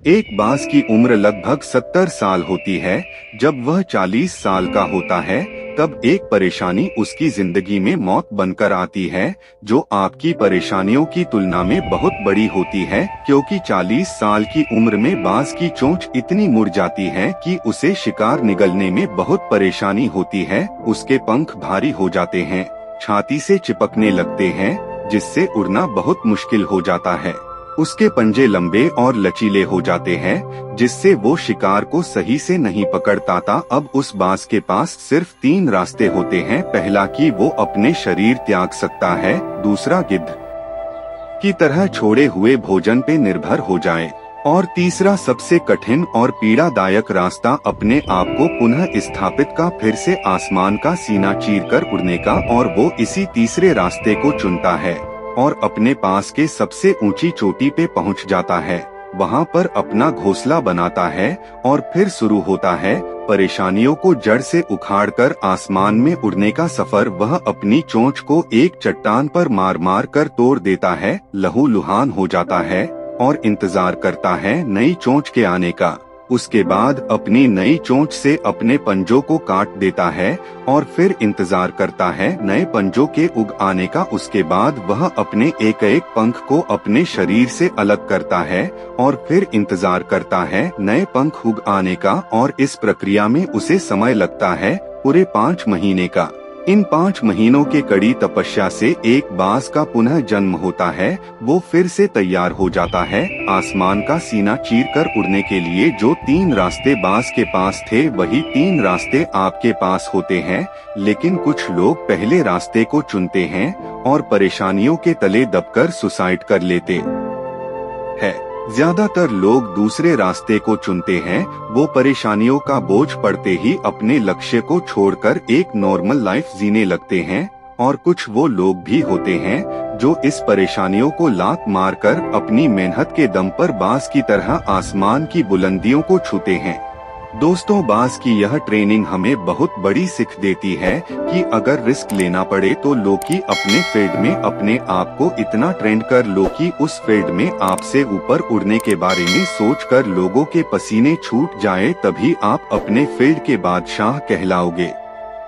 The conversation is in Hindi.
एक बाज की उम्र लगभग 70 साल होती है। जब वह 40 साल का होता है तब एक परेशानी उसकी जिंदगी में मौत बनकर आती है, जो आपकी परेशानियों की तुलना में बहुत बड़ी होती है, क्योंकि 40 साल की उम्र में बाज की चोंच इतनी मुड़ जाती है कि उसे शिकार निगलने में बहुत परेशानी होती है। उसके पंख भारी हो जाते हैं, छाती से चिपकने लगते हैं, जिससे उड़ना बहुत मुश्किल हो जाता है। उसके पंजे लंबे और लचीले हो जाते हैं, जिससे वो शिकार को सही से नहीं पकड़ पाता। अब उस बाज के पास सिर्फ 3 रास्ते होते हैं। पहला कि वो अपने शरीर त्याग सकता है, दूसरा गिद्ध की तरह छोड़े हुए भोजन पे निर्भर हो जाए, और तीसरा सबसे कठिन और पीड़ादायक रास्ता अपने आप को पुनः स्थापित का, फिर से आसमान का सीना चीरकर उड़ने का। और वो इसी तीसरे रास्ते को चुनता है और अपने पास के सबसे ऊंची चोटी पे पहुंच जाता है। वहां पर अपना घोंसला बनाता है और फिर शुरू होता है परेशानियों को जड़ से उखाड़कर आसमान में उड़ने का सफर। वह अपनी चोंच को एक चट्टान पर मार मार कर तोड़ देता है, लहूलुहान हो जाता है और इंतजार करता है नई चोंच के आने का। उसके बाद अपनी नई चोंच से अपने पंजों को काट देता है और फिर इंतजार करता है नए पंजों के उग आने का। उसके बाद वह अपने एक एक पंख को अपने शरीर से अलग करता है और फिर इंतजार करता है नए पंख उग आने का। और इस प्रक्रिया में उसे समय लगता है पूरे 5 महीने का। इन 5 महीनों के कड़ी तपस्या से एक बाज का पुनः जन्म होता है। वो फिर से तैयार हो जाता है आसमान का सीना चीरकर उड़ने के लिए। जो 3 रास्ते बाज के पास थे, वही 3 रास्ते आपके पास होते हैं। लेकिन कुछ लोग पहले रास्ते को चुनते हैं और परेशानियों के तले दबकर सुसाइड कर लेते हैं। ज्यादातर लोग दूसरे रास्ते को चुनते हैं। वो परेशानियों का बोझ पड़ते ही अपने लक्ष्य को छोड़कर एक नॉर्मल लाइफ जीने लगते हैं। और कुछ वो लोग भी होते हैं जो इस परेशानियों को लात मारकर अपनी मेहनत के दम पर बाज की तरह आसमान की बुलंदियों को छूते हैं। दोस्तों, बाज की यह ट्रेनिंग हमें बहुत बड़ी सीख देती है कि अगर रिस्क लेना पड़े तो लोकी अपने फील्ड में अपने आप को इतना ट्रेंड कर लो कि उस फील्ड में आपसे ऊपर उड़ने के बारे में सोचकर लोगों के पसीने छूट जाए, तभी आप अपने फील्ड के बादशाह कहलाओगे।